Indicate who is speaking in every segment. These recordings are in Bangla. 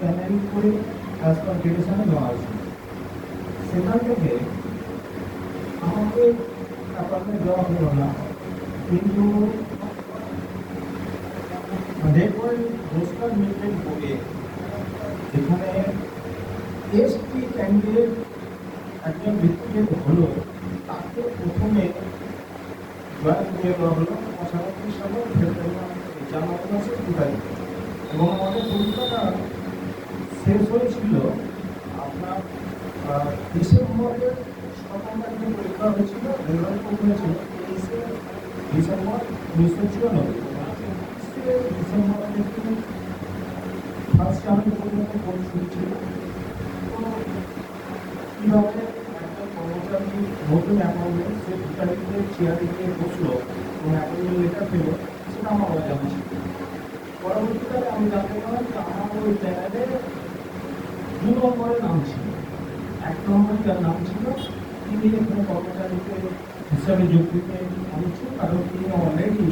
Speaker 1: প্যানেল করে ট্রান্সফার ডিরেকশনে দেওয়া হয়েছিল। সেখান থেকে আমাকে অ্যাপার্টমেন্ট দেওয়া হলো না, কিন্তু রেকর্ড রোস্টার মেনটেন করে যেখানে এসটি ক্যান্ডিডেট একজন ব্যক্তিগত হলো, তাকে প্রথমে জয়েন করে দেওয়া হলো 95 সালের জানুয়ারি মাসের 2 তারিখ, এবং আমাদের পরীক্ষাটা শেষ হয়েছিল আপনার ডিসেম্বরের 7 তারিখে পরীক্ষা হয়েছিল, রেজাল্ট হয়েছিল 23শে ডিসেম্বর 1994। ডিসেম্বর থেকে ফার্স্ট জানুয়ারি পর্যন্ত কোর্স শুরু ছিল। তো কীভাবে একটা কর্মচারী নতুন অ্যাপয়েন্টমেন্ট সে 2 তারিখে চেয়ারে গিয়ে বসলো এবং অ্যাপয়েন্টমেন্ট লেটার পেল, সেটা আমার অজানা ছিল। পরবর্তীকালে আমি জানতে পারলাম যে আমার ওই প্যানেলে 2 নম্বরের নাম ছিল, 1 নম্বরে যার নাম ছিল তিনি এখানে কর্মচারীকে হিসাবে যোগ দিতে আনছেন, কারণ তিনি অলরেডি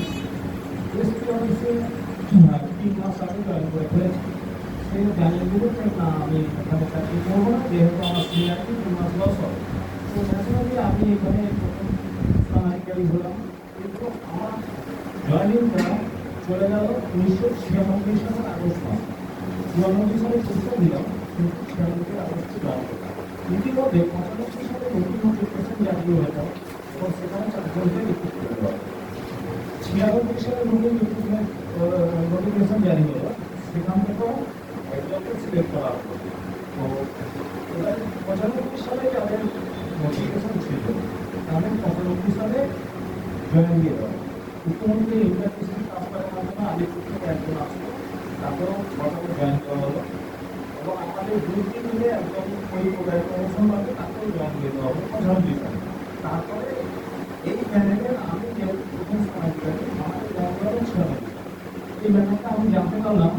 Speaker 1: এসপি অফিসে 3 মাস আগে জয়েন করে ফেলেছেন। সে জানিয়ে দিল যে না, আমি এখানে চাকরি করবো না, যেহেতু আমার সিনিয়রিটি 2 মাস লস হবে। তো ন্যাশনালি আমি এখানে প্রথম স্থানাধিকারী হলাম, কিন্তু আমার জয়েনিংটা চলে গেল 1996 সালের আগস্ট মাসে। 94 সালে পরীক্ষা দিলাম, কিন্তু 96 আগস্টে জয়েন করলাম। ইতিমধ্যে 95 সালে নতুন নোটিফিকেশন জারি হয়ে যায় এবং সেখানে 4 জনকে রিক্রুট করে দেওয়া হয়। 96 সালে নতুন নোটিফিকেশন জারি হলো, সেখান থেকেও একজনকে সিলেক্ট করা হলো। তো এবার 95 সালে যাদের নোটিফিকেশন ছিল তাদের 95 সালে জয়েন দিয়ে দেওয়া। ইতিমধ্যে ইন্টারভিউ পাস করার মাধ্যমে আলিপুর থেকে একজন আসলো, তারপরেও ঘটনা জয়েন করা হলো এবং আমাদের 2 মিলে একজন ওই প্রমোশন পাবে, তাকেও জয়েন দিয়ে দেওয়া হলো 95 সালে। তারপরে এই প্যানেলের আমি যেহেতু প্রথম স্থানাধিকারী, আমাকে জয়েন করা ছিল। এই ব্যাপারটা আমি জানতে পারলাম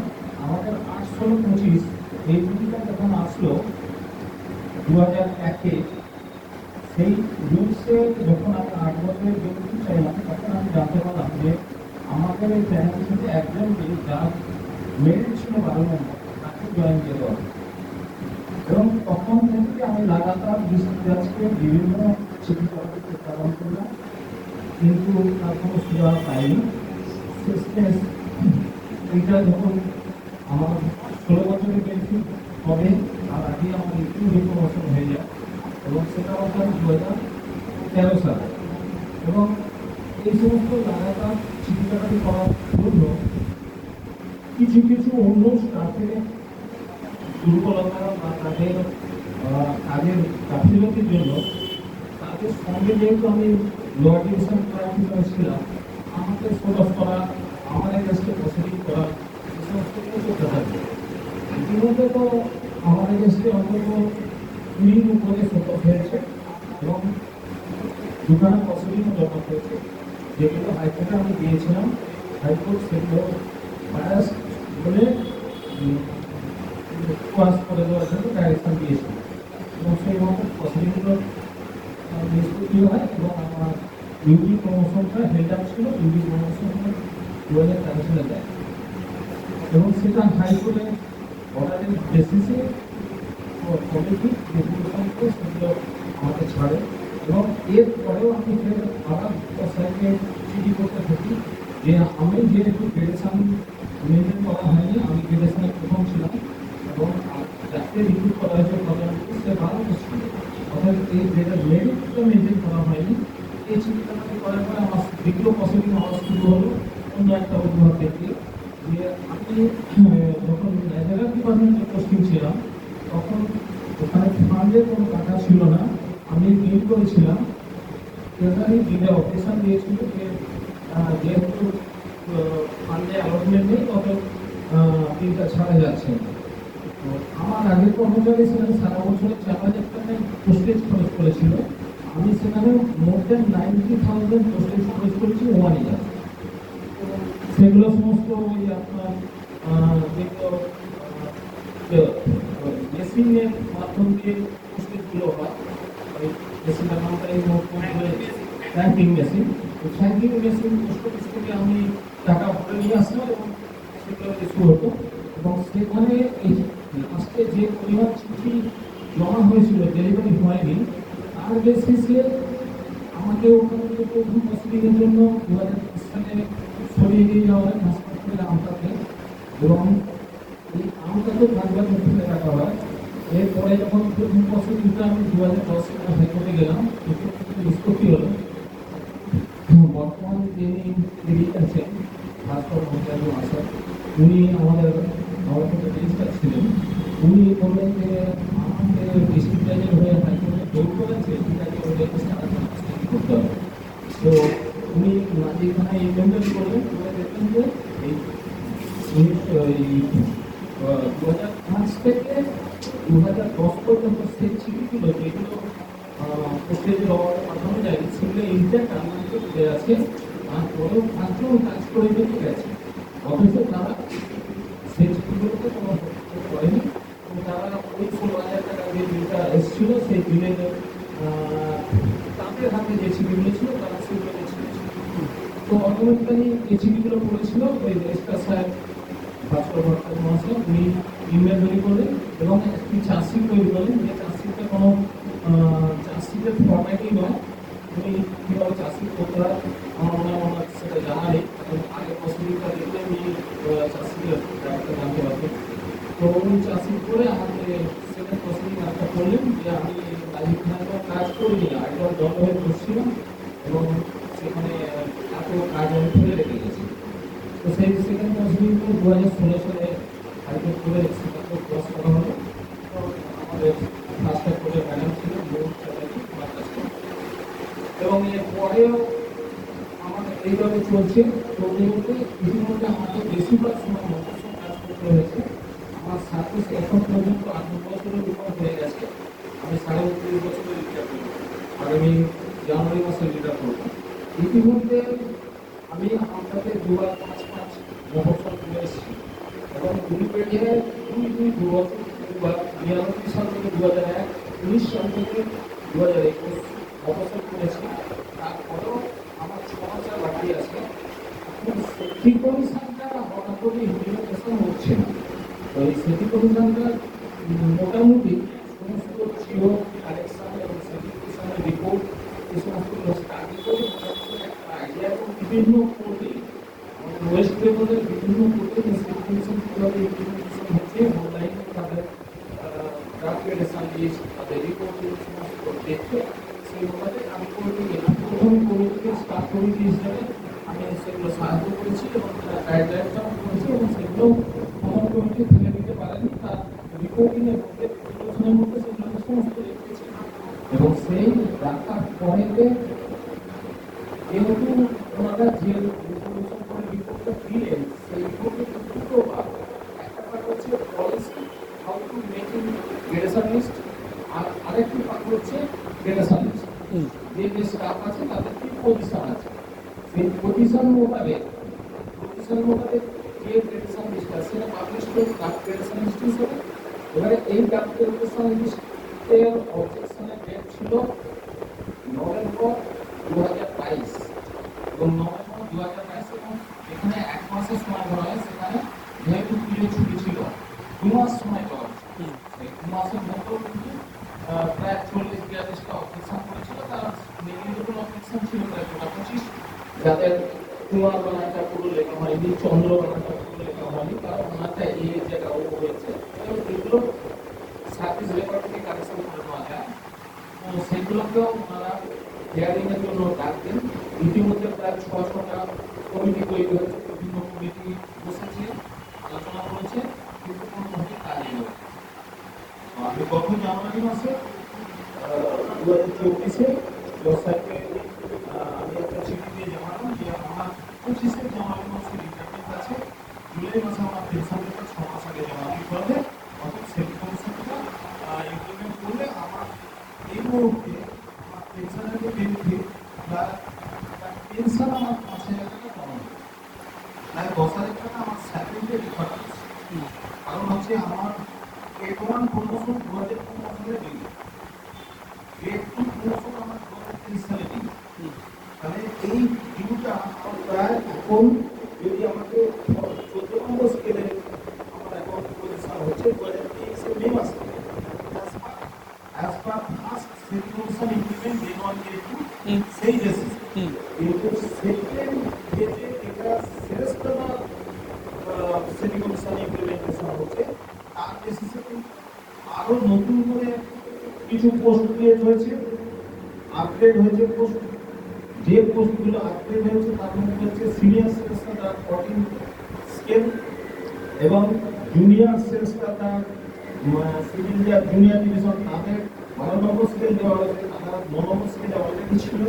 Speaker 1: আমাদের 8-16-25 এই রুলটা যখন আসলো 2001-এ, সেই রুলসে যখন আমি 8 বছরের যোগ্যতা চাইলাম, তখন আমি জানতে পারলাম যে আমাদের এই প্যানেল থেকে একজনকে যার মেরিট ছিল 12 নম্বর, তাকে জয়েন দিয়ে দেওয়া। এবং তখন থেকে আমি লাগাতার ডিস্ট্রিক্টকে বিভিন্ন চিঠি পত্র প্রদান করলাম, কিন্তু তার কোনো সুবিধা পাইনি। শেষমেশ এইটা যখন আমার 16 বছরের বেনিফিট হবে, তার আগে আমার একটু প্রমোশন হয়ে যায় এবং সেটা হচ্ছে 2013 সালে। এবং এই সমস্ত লাগাতার চিঠিকাটি করার জন্য কিছু কিছু অন্য স্টাফের দুর্বলতা বা তাদের কাজের গাফিলতির জন্য তাদের সঙ্গে যেহেতু আমি লোয়ার ডিভিশন ক্লার্ক হিসেবে ছিলাম, আমাকে ফোকাস করা, আমার এগেস্টে প্রসিডিং করা, এই সমস্ত কিছু করতে থাকবে। ইতিমধ্যে তো আমার এগেস্টে অন্তত 20 উপরে ফোকাস হয়েছে এবং 2খানা প্রসিডিংও জমা হয়েছে, যেগুলো হাইকোর্টে আমি দিয়েছিলাম। হাইকোর্ট সেগুলো বায়াস বলে পাস করে দেওয়ার জন্য ডাইরেকশন দিয়েছিল এবং সেই মতো প্রসিডিংগুলো নিষ্পত্তি হয় এবং আমার ইউজি প্রমোশনটা হেল্ড আপ ছিল। ইউজি প্রমোশনটা 2013 সালে দেয় এবং সেটা হাইকোর্টে অর্ডারের বেসিসে কমিটি রেগুলেশনকে সেগুলো আমাকে ছাড়ে এবং এরপরেও আমি ফের আবার স্যারকে চিঠি করতে থাকি যে আমি যেহেতু গ্রেডেশন মেনটেন করা হয়নি, আমি গ্রেডেশনে প্রথম ছিলাম এবং যাকে রিক্রুট করা হয়েছে প্রধান সে ভালো ছিল, অর্থাৎ এই গ্রেডের মেরিটটা মেনটেন করা হয়নি। এই চিঠিটা করার পরে আমার দ্বিতীয় প্রসিডিং হওয়া শুরু হলো অন্য একটা অজুহাত দেখি যে আমি যখন ন্যাচারাল ডিপার্টমেন্টে পোস্টিং ছিলাম তখন ওখানে ফান্ডের কোনো টাকা ছিল না। আমি ডিল করেছিলাম, ট্রেজারি ডিলে অপারেশন দিয়েছিল যে যেহেতু ফান্ডে অ্যালটমেন্ট নেই তত বিলটা ছাড়া যাচ্ছে। তো আমার আগের কর্মচারী সেখানে সারা বছরে 4,000 টাকায় পোস্টেজ খরচ করেছিল, আমি সেখানে মোর দেন 90,000 পোস্টেজ খরচ করেছি 1 ইয়ার। সেগুলো সমস্ত ওই আপনার যেগুলো মেশিনের মাধ্যম দিয়ে পোস্টেজগুলো হয়, ওই মেশিনের নামটা এই ট্যাঙ্কিং মেশিন, ওই ট্যাঙ্কিং মেশিন পোস্ট অফিস থেকে আমি টাকা ভরে নিয়ে আসলাম এবং সেগুলো ইস্যু হতো এবং সেখানে এই লাস্টে যে পরিমাণ চিঠি জমা হয়েছিল ডেলিভারি হয়নি, তার বেসিসে আমাকে ওখান থেকে প্রথম প্রসিডিংয়ের জন্য 2020 সালে সরিয়ে দিয়ে যাওয়া হয় হাসপাতালের আমতাতে, এবং এই আমতাতে কাজবাজ ফেলে রাখা হয়। এরপরে যখন প্রথম প্রসিডিংটা আমি 2010 সালে হাইকোর্টে গেলাম, নিষ্পত্তি হলো। বর্তমান যিনি এডিট আছেন ভাস্কর মহাচার্য আসাদ, উনি আমাদের রেজিস্টার ছিলেন। উনি বললেন যে আমাদের ডিস্ট্রিক্ট জাজের হয়ে হাইকোর্টে দৌড় করেছে, এটাকে ওদের করতে হবে। তো উনি যেখানে ইমপ্লিমেন্ট করলেন, ওরা দেখলেন যে এই 2005 থেকে 2010 পর্যন্ত সেই চিঠিগুলো যেগুলো পোস্টেজের অভাবে পাঠানো যায়, সেগুলো ইনট্যাক্ট আমাদেরকে উঠে আছে, আর পরেও মাত্র কাজ করে দিয়ে গেছে। অথচ তারা সেই চিঠিগুলোকে কোনো করেনি, এবং তারা ওই 16,000 টাকা যে বিলটা এসেছিল, সেই বিলের তাদের হাতে যে চিঠিগুলো ছিল তারা সেগুলো ছিল। তো অটোমেটিক্যালি এই চিঠিগুলো পড়েছিল ওই রেজিস্ট্রার সাহেব ভাস্কর ভট্টাচার্য মহাশয়, উনি ইমেল তৈরি করলেন এবং একটি চার্জশিট তৈরি করলেন। যে চার্জশিটটা কোনো চার্জশিটের ফরম্যাটই নয়, উনি কীভাবে চার্জশিট করতে হয় আমার মনে হয় ওনার সেটা জানালেই, এবং আগের প্রসিডিংটা দেখলে উনি চার্জশিটের ব্যাপারটা জানতে পারবেন। তো উনি চার্জশিট করে আমাকে সেকেন্ড প্রসিডিং একটা করলেন যে আমি রাজীব খানের কাজ করিনি, আইডল দল হয়ে বসছিলাম এবং সেখানে এত কাজ আমি ফেলে রেখে গেছি। তো সেই সেকেন্ড প্রসিডিং 2016 সালে হাইকোর্ট করে সেটাকে ক্রস করা হলো। তো আমাদের ফার্স্ট কোর্টের ম্যাডাম ছিল এবং এর পরেও আমাদের এইভাবে চলছে। চলতে চলতে ইতিমধ্যে আমাকে বেশিরভাগ সময় মফস্বল কাজ করতে হয়েছে। আমার সার্ভিস এখন পর্যন্ত 8 বছরের উপর হয়ে গেছে। আমি 29.5 বছরের রিটায়ার করব, আগামী জানুয়ারি মাসে রিটায়ার করব। ইতিমধ্যে আমি আপনাদের 2005 মফস্বল করে এসেছি এবং উইকিপিডিয়ায় 2 বছর 1999 সাল থেকে 2001, 19 সাল থেকে 2021 মফস্বল করেছি। তারপরেও আমার 6 মাসের বাকি আছে। এখন সেফটি কমিশনটা হঠাৎ করে ইমপ্লিমেন্টেশন হচ্ছে না। তো এই সেফটি কমিশনটা মোটামুটি সমস্ত জিও কালেকশন এবং সেফটি কমিশনের রিপোর্ট এই সমস্তগুলো স্টাডি করে একটা আইডিয়া, এবং বিভিন্ন কোর্টে আমাদের ওয়েস্ট বেঙ্গলের বিভিন্ন কোর্টে সেফটি কমিশন কীভাবে ইমপ্লিমেন্টেশন হচ্ছে, অনলাইনে তাদের ডকুমেন্টেশন লিস্ট, তাদের রিপোর্টগুলো সমস্ত দেখে সেই অনুপাতে আমি কোর্টে গেলাম। প্রথম কমিটিকে স্টাফ কমিটি হিসাবে আমি সেগুলো সাহায্য করেছি এবং গাইডলাইনটাও করেছি, এবং সেগুলো আমার কমিটি ফেলে দিতে পারেনি। তার রিপোর্টিংয়ের মধ্যে রেজলিউশনের মধ্যে সেগুলো সমস্ত রেখেছি, এবং সেই রাখার পরেতে যেহেতু ওনারা যে রেজলিউশন করে রিপোর্টটা দিলেন, সেই রিপোর্টে দুটো ভাগ, একটা ভাগ হচ্ছে policy how to making gradation list, আর আরেকটি ভাগ হচ্ছে গ্রেডেশন লিস্ট। যে যে স্টাফ আছে তাদের কি পজিশন আছে, সেই পজিশন মোতাবেক যে গ্রেডেশন লিস্ট আছে সেটা পাবলিশ করে ডাক গ্রেডেশন লিস্ট হিসেবে। এবারে এই ডাক গ্রেডেশন লিস্টের অবজেকশনের ডেট ছিল নভেম্বর 2022 এবং নভেম্বর 2022, এবং এখানে 1 মাসের সময় ধরা হয়। সেখানে যেহেতু পুজো ছুটি ছিল 2 মাস সময় দেওয়া হয়েছে। সেই 2 মাসের মধ্যেও কিন্তু প্রায় 40-42টা অবজেকশন করেছিল। তার নেগলিজেবল অবজেকশন ছিল প্রায় 25, যাদের কুমার বানানটা পুরো লেখা হয়নি, চন্দ্র বানানটা পুরো লেখা হয়নি, কারণ ওনারটা এই জায়গা ও হয়েছে, এবং এগুলো সার্ভিস রেকর্ড থেকে কালেকশন করে নেওয়া যায়। তো সেগুলোকেও ওনারা হিয়ারিং এর জন্য ডাকতেন। ইতিমধ্যে প্রায় 600টা কমিটি তৈরি হয়েছে, বিভিন্ন কমিটি বসেছে, আলোচনা করেছে, কিন্তু কোনোভাবে কাজে হয়েছে। আমি গত জানুয়ারি মাসে 2024-এ ব্যবসায়কে আমি একটা চিঠি দিয়ে জানালাম যে আমার 25 জানুয়ারি মাসে রিটায়ারমেন্ট আছে, জুলাই মাসে আমার পেনশনটা 6 মাস আগে জমা দিতে হবে। অর্থাৎ সেফটি কমিশনটা ইমপ্লিমেন্ট করলে আমার এই মুহূর্তে আমার পেনশনের যে বেনিফিট বা পেনশন আমার 5,000 টাকা কমানো, প্রায় 10,000 টাকা আমার স্যালারিতে রিফান্ড হচ্ছে। কারণ হচ্ছে আমার গ্রেড 1 প্রমোশন 2015 সালে দিই, গ্রেড 2 প্রমোশন আমার 2023 সালে দিই। তাহলে এই ডিউটা আমার প্রায় এখন যদি আমাকে 14 নম্বর স্কেলে আমার এখন পজিশন হচ্ছে 2023 আরো নতুন করে কিছু পোস্ট ক্রিয়েট হয়েছে, আপগ্রেড হয়েছে পোস্ট। যে পোস্টগুলো আপগ্রেড হয়েছে তার মধ্যে হচ্ছে সিনিয়র সেলস তার 14 স্কেল এবং জুনিয়র সেলস তার সিভিল জুনিয়র ডিভিশন তাদের 12 নম্বর স্কেল দেওয়া হয়েছে, তারা 9 নম্বর স্কেলে অলরেডি ছিল।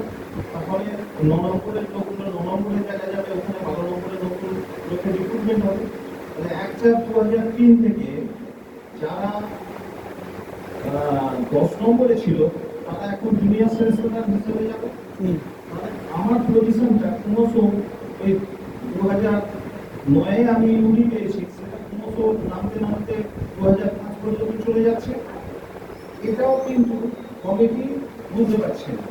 Speaker 1: তারপরে 9 নম্বরের লোকগুলো 9 নম্বরে দেখা যাবে, ওখানে 12 নম্বরের লোকের রিক্রুটমেন্ট হবে। তাহলে 1/4/2003 থেকে যারা 10 নম্বরে ছিল তারা এখন জুনিয়র সেলস হিসেবে যাবে। মানে আমার পজিশনটা ক্রমশ ওই 2009-এ আমি ইউডি পেয়েছি, সেটা ক্রমশ নামতে নামতে 2005 পর্যন্ত চলে যাচ্ছে। এটাও কিন্তু কমিটি বুঝতে পারছে না।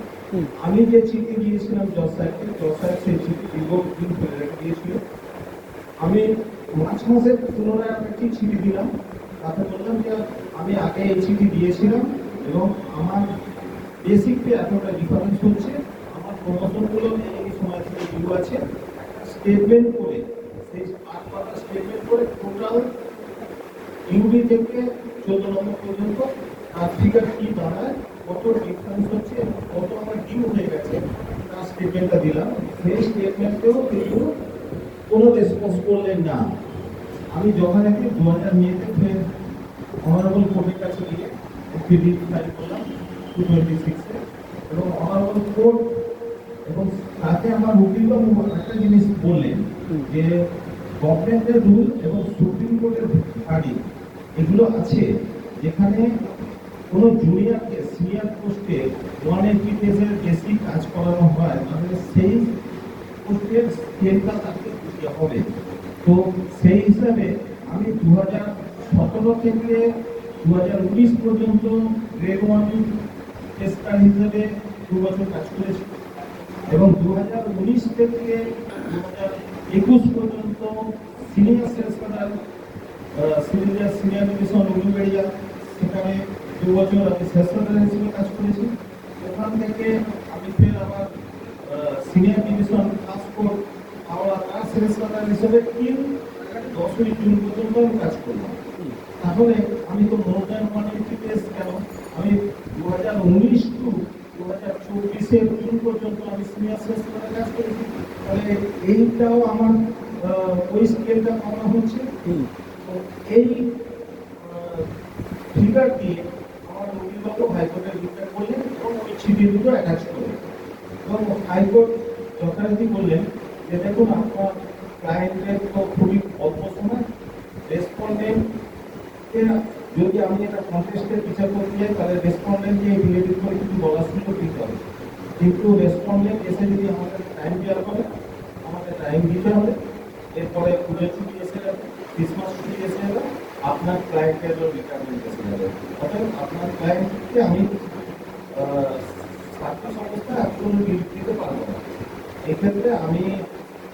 Speaker 1: আমি যে চিঠি দিয়েছিলাম জজ সাহেবকে, জজ সাহেব সেই চিঠি দীর্ঘদিন ধরে রেখে দিয়েছিল। আমি মার্চ মাসের পুনরায় একটি চিঠি দিলাম, তাতে বললাম যে আমি আগে এই চিঠি দিয়েছিলাম এবং আমার বেসিকতে এতটা ডিফারেন্স হচ্ছে, আমার প্রমোশনগুলো এই সময় থেকে ডিউ আছে। স্টেটমেন্ট করে সেই 8 পাতা স্টেটমেন্ট করে টোটাল ইউডি থেকে 14 নম্বর পর্যন্ত ফিগার কি দাঁড়ায়, কত ডিফারেন্স হচ্ছে এবং কত আমার ডিউ হয়ে গেছে তার স্টেটমেন্টটা দিলাম। সেই স্টেটমেন্টেও কিন্তু কোনো রেসপন্স করলেন না। আমি যথারীতি 2009-তে ফের অনারেবল কোর্টের কাছে গিয়ে পিডি ফাইল করলাম 226-এ, এবং অনারেবল কোর্ট এবং তাতে আমার উকিলবাবু একটা জিনিস বললেন যে গভর্নমেন্টের রুল এবং সুপ্রিম কোর্টের ভার্ডিক এগুলো আছে, যেখানে কোনো জুনিয়রকে সিনিয়র পোস্টে 180 ডেজের বেশি কাজ করানো হয়, তাহলে সেই পোস্টের স্কেলটা তাকে দিতে হবে। তো সেই হিসাবে আমি 2017 থেকে 2019 পর্যন্ত গ্রেড 1 টেস্টার হিসেবে 2 বছর কাজ করেছি এবং 2019 থেকে 2021 পর্যন্ত senior sales cadre senior division Uluberia, সেখানে 2 বছর আমি সেলস ক্যাডার হিসেবে কাজ করেছি। ওখান থেকে আমি ফের আবার সিনিয়র ডিভিশন ট্রান্সপোর্ট হাওড়া তার সেলস ক্যাডার হিসেবে 10ই জুন পর্যন্ত আমি কাজ করলাম। তাহলে আমি তো মোর দ্যান 180 ডেজ কেন, আমি 2019 টু 2024-এর জুন পর্যন্ত আমি সিনিয়র সেলস ক্যাডার কাজ করেছি। তাহলে এইটাও আমার ওই স্কেলটা করা হচ্ছে। তো এই ফিগার দিয়ে আমার অভিভাবক হাইকোর্টের রিপোর্ট করলেন এবং ওই চিঠি দুটো অ্যাটাচ করলেন এবং হাইকোর্ট যথারীতি বললেন যে দেখুন আপনার ক্লায়েন্টের তো খুবই অল্প সময়, রেসপন্ডেন্টকে যদি আমি একটা কন্টেস্টের বিচার করতে যাই তাহলে রেসপন্ডেন্টকে রিলেটেড করে কিছু বলার সুযোগ দিতে হবে, কিন্তু রেসপন্ডেন্ট এসে যদি আমাদের টাইম দেওয়ার পরে আমাকে টাইম দিতে হবে। এরপরে পুজোর ছুটি এসে যাবে, ক্রিসমাস ছুটি এসে যাবে, আপনার ক্লায়েন্টের রিটায়ারমেন্ট এসে যাবে। অর্থাৎ আপনার ক্লায়েন্টকে আমি স্বার্থ সংস্থা একদম দিতে পারবো না। এক্ষেত্রে আমি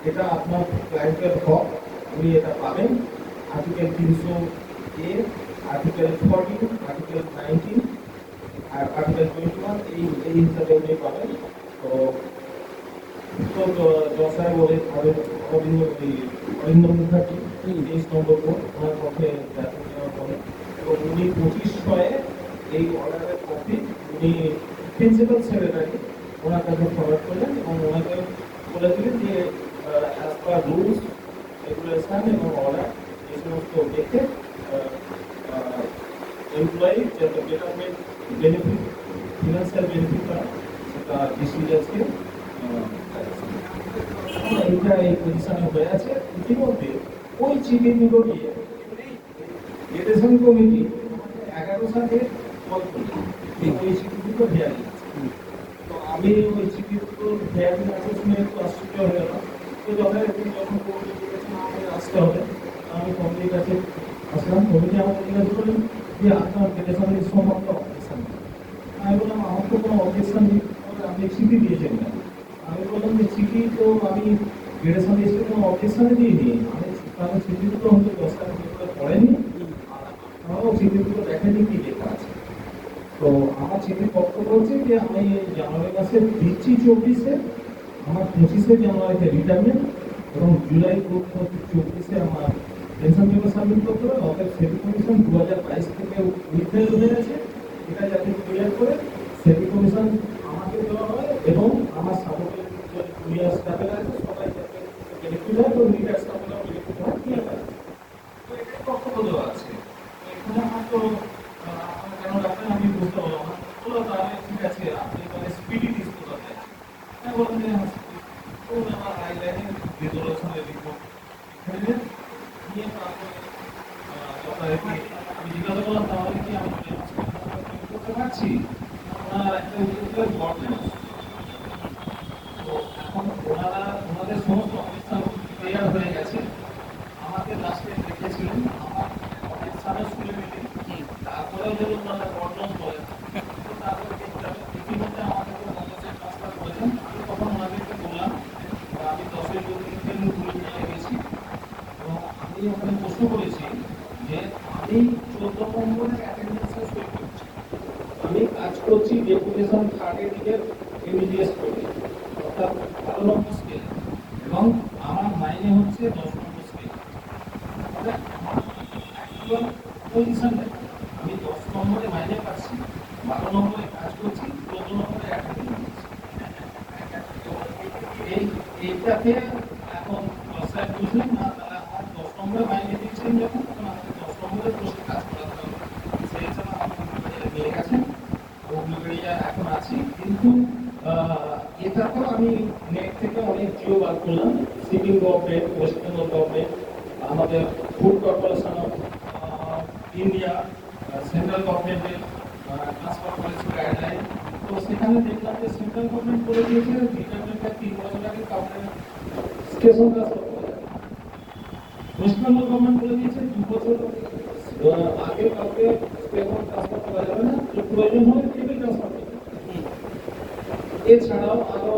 Speaker 1: এটা আপনার ক্লায়েন্টের হক, উনি এটা পাবেন। আর্টিকেল 300A, আর্টিকেল 14, আর্টিকেল 19 আর আর্টিকেল 21 এই হিসাবে উনি পাবেন। তো দশায় বলে অরিন্দম মুখার্জি 23 নম্বর কোর্ট ওনার পক্ষে বলেন এবং উনি 2500-এ এই অর্ডারের কপি উনি প্রিন্সিপাল সেক্রেটারি ওনার কাছে ফরওয়ার্ড করলেন এবং ওনাকে বলে দিলেন যে অ্যাজ পার রুলস রেগুলেশন এবং অর্ডার এই সমস্ত দেখে এমপ্লয়ি যাতে বেটারমেন্ট বেনিফিট ফিনান্সিয়াল বেনিফিট পায় সেটা ডিসিশনকে এইটা এই পজিশনে হয়ে আছে। ইতিমধ্যে ওই চিঠি দুটো নিয়ে রিলেশন কমিটি 11 সালে কল করলো যে ওই চিঠি দুটো হেয়ারিং আছে। তো আমি ওই চিঠি দুটো হেয়ারিং আছে শুনে একটু আশ্চর্য হয়ে গেলাম। তো যথারীতি যখন কমিটি বলেছেন আমাদের আসতে হবে, আমি কমিটির কাছে আসলাম। কমিটি আমাকে জিজ্ঞাসা করলেন যে আপনার রিলেশনের সম্পর্কে অবজেকশন নেই। আমি বললাম আমার তো কোনো অবজেকশন নেই, আপনি চিঠি দিয়েছেন না। আমি বললাম যে চিঠি তো আমি রিলেশন লিস্টে কোনো অবজেকশনে দিইনি, আমি তাহলে চিঠি দুটো হয়তো 10 টাকা করে পড়েনি আর আমারও চিঠি দুটো দেখেনি কি লেখা আছে। তো আমার চিঠির বক্তব্য হচ্ছে যে আমি জানুয়ারি মাসে দিচ্ছি 24-এ, আমার 25শে জানুয়ারিতে রিটায়ারমেন্ট এবং জুলাই 24-এ আমার পেনশন পেপার সাবমিট করতে হবে। অতএব সেবি কমিশন 2022 থেকে উইথড্রল হয়ে গেছে। এটা যাতে ক্লিয়ার করে সেবি কমিশন আমাকে দেওয়া হয় এবং আমার সাপোর্টের যে জুনিয়র স্টাফের আছে সবাই যাতে বেনিফিট হয় এবং লিডার স্টাফেরও বেনিফিট হয়, ক্লিয়ার আছে। তো এটাই বক্তব্য দেওয়া আছে। তো এখানে আমার তো আপনারা কেন রাখবেন আমি বুঝতে পারলাম না। তো তাহলে ঠিক আছে, আপনি তাহলে স্পিডি ডিসপোজ করতে হ্যাঁ বলেন যে তো আমার হাইলাইনে রেজলিউশনে লিখবো এখানে নিয়ে তারপরে যথারীতি আমি জিজ্ঞাসা করলাম তাহলে কি আমি করতে পারছি, ওনার একটা উত্তর বলেন। তো এখন ওনাদের সমস্ত অবস্থান ক্লিয়ার হয়ে গেছে। আমাকে লাস্টে দেখেছিলেন আমার অবস্থানে শুনে মিলে তারপরেও যদি ওনারা বর্ণন করেন তো তারপরে ইতিমধ্যে আমাকে তো কংগ্রেসের ট্রান্সফার করেছেন। আমি তখন ওনাদেরকে বললাম আমি 10-এর ইন্টারভিউ নিয়ে গেছি এবং আমি ওখানে প্রশ্ন করেছি যে আমি 14 নম্বরের অ্যাটেন্ডেন্সে সই করছি, আমি কাজ করছি ডেপুটেশন 3rd দিকের এমবিবিএস করে অর্থাৎ 12 নম্বর স্কেল এবং আমার মাইনে হচ্ছে 10 নম্বর স্কেল। তাহলে আমার অ্যাকচুয়াল পজিশন দেখো, আমি 10 নম্বরে মাইনে পাচ্ছি, 12 নম্বরে কাজ করছি, 14 নম্বরে অ্যাটেন্ডেন্স করছি। এইটাকে এখন দশায় বুঝলেন না, তাহলে আমার 10 নম্বরে মাইনে দিচ্ছেন যখন তখন আমাকে 10 নম্বরে বসে কাজ করাতে হবে। সেই হিসাবে আমাকে নিয়ে গেছেন, অগ্নিগড়িয়া এখন আছি। কিন্তু এটাতেও আমি নেট থেকে অনেক জিও বার করলাম। সিকিম গভর্নমেন্ট, ওয়েস্ট বেঙ্গল গভর্নমেন্ট, আমাদের ফুড কর্পোরেশন অফ ইন্ডিয়া, সেন্ট্রাল গভর্নমেন্টের ট্রান্সফার পলিসি গাইডলাইন। তো সেখানে দেখলাম যে সেন্ট্রাল গভর্নমেন্ট করে দিয়েছে রিটায়ারমেন্টের 3 বছর আগে কাউকে স্টেশন ট্রান্সফার করা যায়। ওয়েস্ট বেঙ্গল গভর্নমেন্ট বলে দিয়েছে 2 বছর আগে কাউকে স্টেশন ট্রান্সফার করা যাবে না, প্রয়োজন হলে টেবিল ট্রান্সফার করতে হবে। এছাড়াও আরো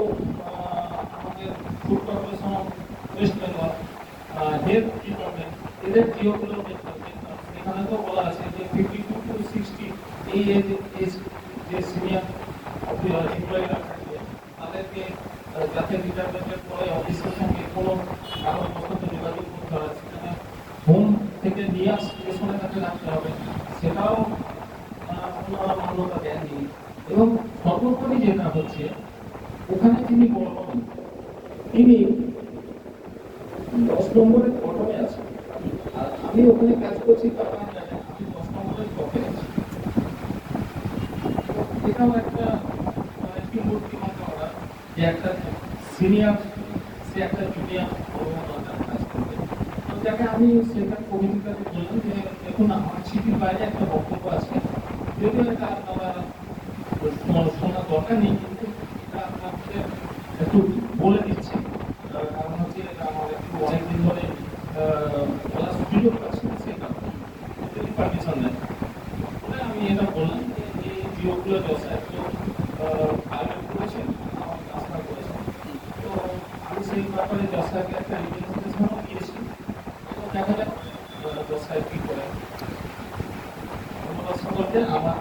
Speaker 1: আমাদের Food Corporation of West Bengal, health department, এদের জিওগুলো এখানে তো বলা আছে যে 52 to 60 এই এজ যে সিনিয়র এমপ্লয়িরা থাকবে তাদেরকে যাতে রিটায়ারমেন্টের পরে অফিসের সঙ্গে কোনো কারণবশত যোগাযোগ করতে হয়, সেখানে হোম থেকে নিয়ে স্টেশনে তাকে রাখতে হবে, সেটাও ওনারা মান্যতা দেননি। এবং সর্বোপরি যেটা হচ্ছে ওখানে যিনি বলবেন তিনি 10 নম্বরের বটমে আছেন, আর আমি ওখানে কাজ করছি তারা জানেন আমি 10 নম্বরের টপে আছি। এটাও একটা মূর্তি মতো করা যে একটা সিনিয়র সে একটা জুনিয়র কাজ করবে। তো যাকে আমি সেটা কমিটিটাকে বললাম যে দেখুন আমার চিঠির বাইরে একটা বক্তব্য আছে, যদিও এটা আপনারা শোনার দরকার নেই, কিন্তু এটা আপনাদের একটু বলে দিচ্ছি। কারণ হচ্ছে এটা আমার একটু অনেকদিন ধরে বলার সুযোগ পাচ্ছি না, সেই কারণে যদি পারমিশন দেন বলে আমি এটা বললাম যে এই জিওগুলো ব্যবসায় তো প্রাইভেট করেছেন, আমার ট্রান্সফার করেছেন। তো আমি সেই ব্যাপারে ব্যবসাকে একটা রিপ্রেজেন্টেশনও দিয়েছি। তো দেখা যাক ব্যবসায় কী করে। ধন্যবাদ সকলকে। আমার